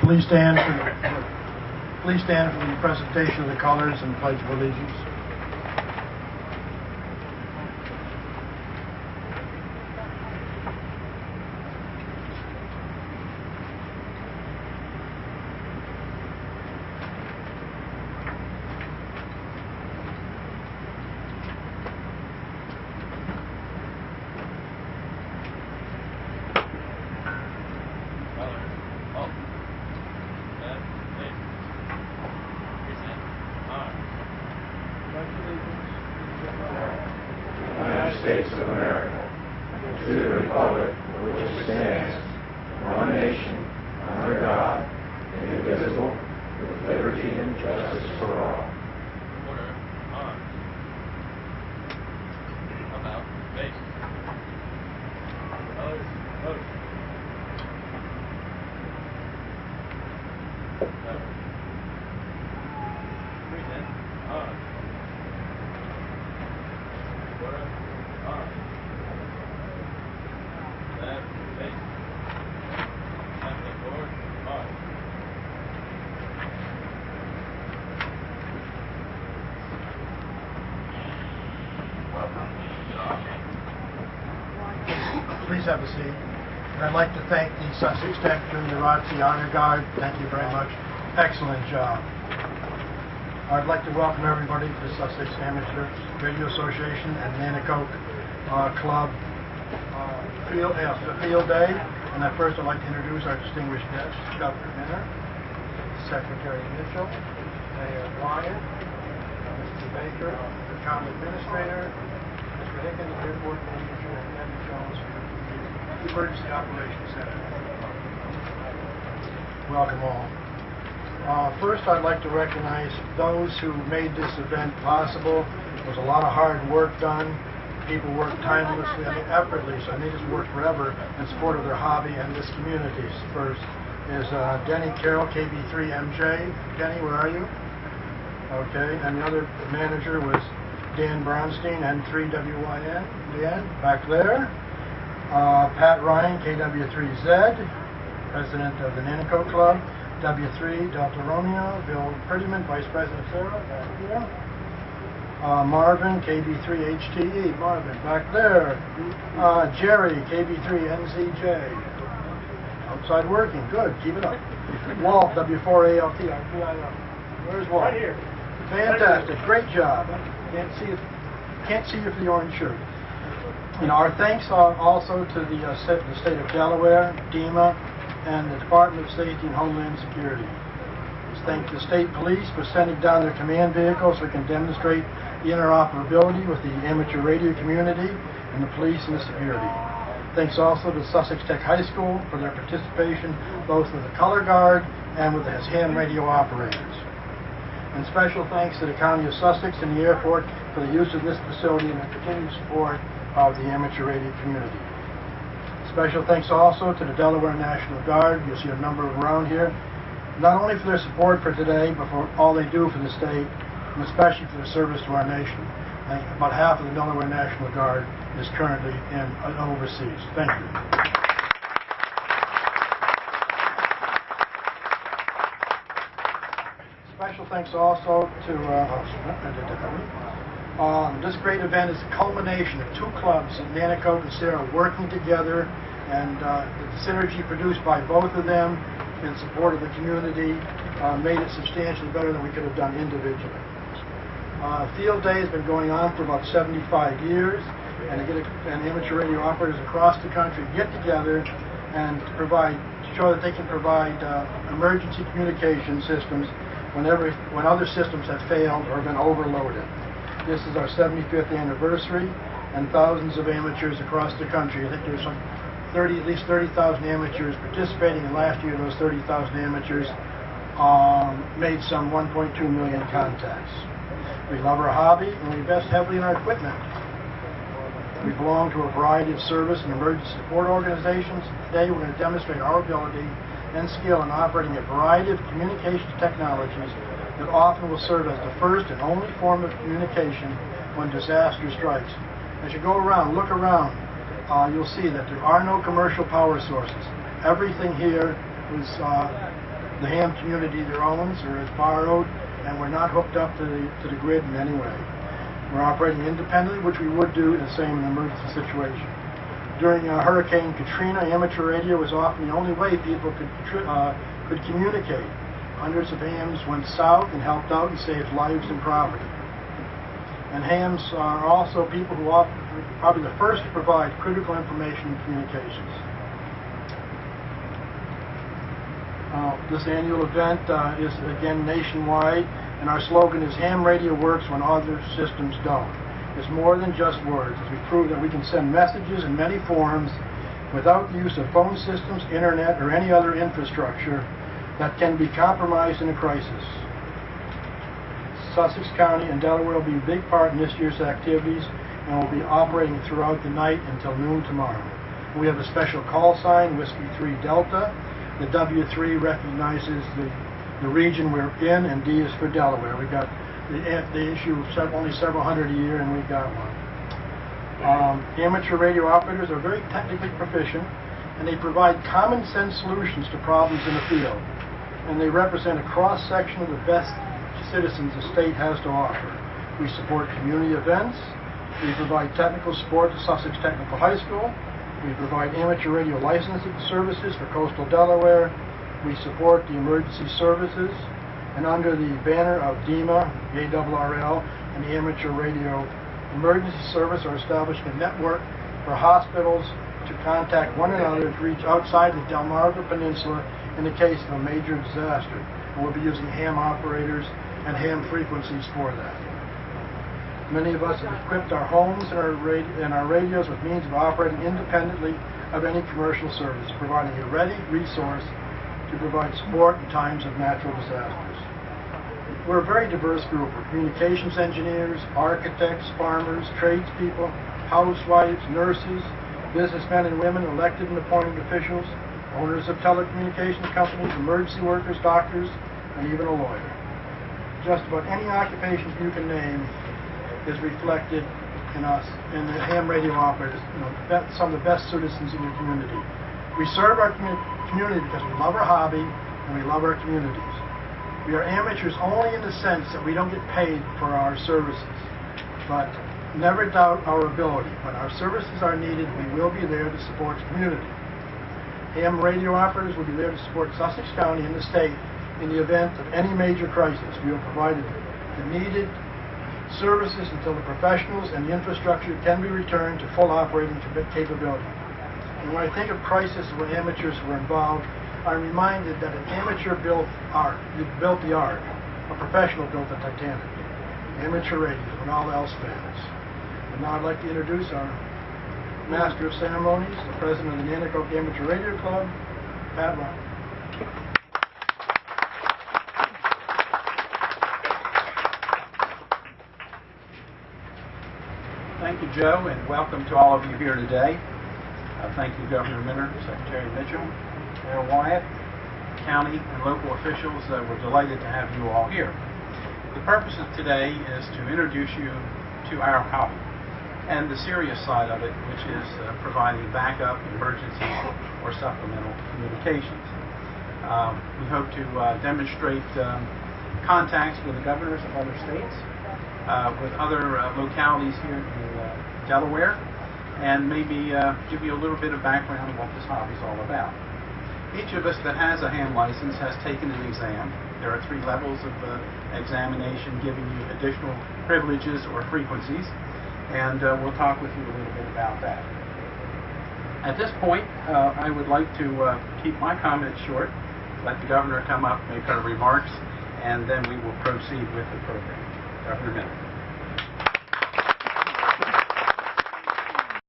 Please stand for the presentation of the colors and Pledge of Allegiance. United States of America, to the republic for which it stands, one nation, under God, indivisible, with liberty and justice for all. Order. On. Come out. Face. Colors. Vote. Present. On. Order. On. Left. Face. Left forward. On. Please have a seat. And I'd like to thank the Sussex Tech Junior ROTC Honor Guard. Thank you very much. Excellent job. I'd like to welcome everybody to the Sussex Amateur Radio Association and Nanticoke Club Field Day. And first I'd like to introduce our distinguished guests, Governor Minner, Secretary Mitchell, Mayor Wyatt, Mr. Baker, the County Administrator, Mr. Hickens, Airport Manager, and Debbie Jones, the Emergency Operations Center. Welcome all. First, I'd like to recognize those who made this event possible. There was a lot of hard work done. People worked tirelessly, effortlessly, so they just worked forever in support of their hobby and this community. First is Denny Carroll, KB3MJ. Denny, where are you? Okay, and the other manager was Dan Brownstein, N3WYN. Dan, back there. Pat Ryan, KW3Z, president of the Nanticoke Club. W3, Delta Romeo. Bill Prettyman, vice president Sarah, back here. Marvin, KB3HTE. Marvin, back there. Jerry, KB3NZJ. Outside working, good, keep it up. Walt, W4ALT, where's Walt? Right here. Fantastic, great job. Can't see you for the orange shirt. You know, our thanks are also to the state of Delaware, DEMA, and the Department of Safety and Homeland Security. Let's thank the state police for sending down their command vehicles so we can demonstrate the interoperability with the amateur radio community and the police and the security. Thanks also to Sussex Tech High School for their participation both with the color guard and with as ham radio operators. And special thanks to the County of Sussex and the airport for the use of this facility and the continued support of the amateur radio community. Special thanks also to the Delaware National Guard. You'll see a number of them around here, not only for their support for today, but for all they do for the state, and especially for their service to our nation. I think about half of the Delaware National Guard is currently in overseas. Thank you. Special thanks also to this great event is the culmination of two clubs, Nanticoke and Sarah, working together, and the synergy produced by both of them in support of the community made it substantially better than we could have done individually. Field Day has been going on for about 75 years, and amateur radio operators across the country get together and show that they can provide emergency communication systems when other systems have failed or been overloaded. This is our 75th anniversary, and thousands of amateurs across the country. I think there's at least 30,000 amateurs participating, and last year those 30,000 amateurs made some 1.2 million contacts. We love our hobby, and we invest heavily in our equipment. We belong to a variety of service and emergency support organizations. Today we're going to demonstrate our ability and skill in operating a variety of communication technologies that often will serve as the first and only form of communication when disaster strikes. As you go around, look around, you'll see that there are no commercial power sources. Everything here was the ham community either owns or is borrowed, and we're not hooked up to the grid in any way. We're operating independently, which we would do in the same emergency situation. During Hurricane Katrina, amateur radio was often the only way people could communicate. Hundreds of hams went south and helped out and saved lives and property. And hams are also people who are probably the first to provide critical information and communications. This annual event is again nationwide, and our slogan is "Ham radio works when other systems don't." It's more than just words, as we prove that we can send messages in many forms without the use of phone systems, internet, or any other infrastructure that can be compromised in a crisis. Sussex County and Delaware will be a big part in this year's activities and will be operating throughout the night until noon tomorrow. We have a special call sign, Whiskey 3 Delta. The W3 recognizes the region we're in, and D is for Delaware. We got the issue of only several hundred a year, and we got one. Amateur radio operators are very technically proficient, and they provide common sense solutions to problems in the field. And they represent a cross-section of the best citizens the state has to offer. We support community events. We provide technical support to Sussex Technical High School. We provide amateur radio licensing services for coastal Delaware. We support the emergency services. And under the banner of DEMA, ARRL, and the Amateur Radio Emergency Service are establishing a network for hospitals to contact one another to reach outside the Delmarva Peninsula in the case of a major disaster. And we'll be using ham operators and ham frequencies for that. Many of us have equipped our homes and our radios with means of operating independently of any commercial service, providing a ready resource to provide support in times of natural disasters. We're a very diverse group of communications engineers, architects, farmers, tradespeople, housewives, nurses, businessmen and women, elected and appointed officials, owners of telecommunications companies, emergency workers, doctors, and even a lawyer. Just about any occupation you can name is reflected in us, in the ham radio operators, some of the best citizens in your community. We serve our community because we love our hobby and we love our communities. We are amateurs only in the sense that we don't get paid for our services, but never doubt our ability. When our services are needed, we will be there to support the community. Ham radio operators will be there to support Sussex County and the state in the event of any major crisis. We will provide the needed services until the professionals and the infrastructure can be returned to full operating capability. And when I think of crisis where amateurs were involved, I'm reminded that an amateur built the ark, a professional built the Titanic. Amateur radio when all else fails. And now I'd like to introduce our Master of Ceremonies, the President of the Nanticoke Amateur Radio Club, Pat Ryan. Thank you, Joe, and welcome to all of you here today. Thank you, Governor Minner, Secretary Mitchell, Mayor Wyatt, county and local officials. We're delighted to have you all here. The purpose of today is to introduce you to our hobby and the serious side of it, which is providing backup, emergency, or supplemental communications. We hope to demonstrate contacts with the governors of other states, with other localities here in Delaware, and maybe give you a little bit of background on what this hobby is all about. Each of us that has a ham license has taken an exam. There are 3 levels of examination giving you additional privileges or frequencies, and we'll talk with you a little bit about that. At this point, I would like to keep my comments short, let the governor come up, make her remarks, and then we will proceed with the program. Governor Minner.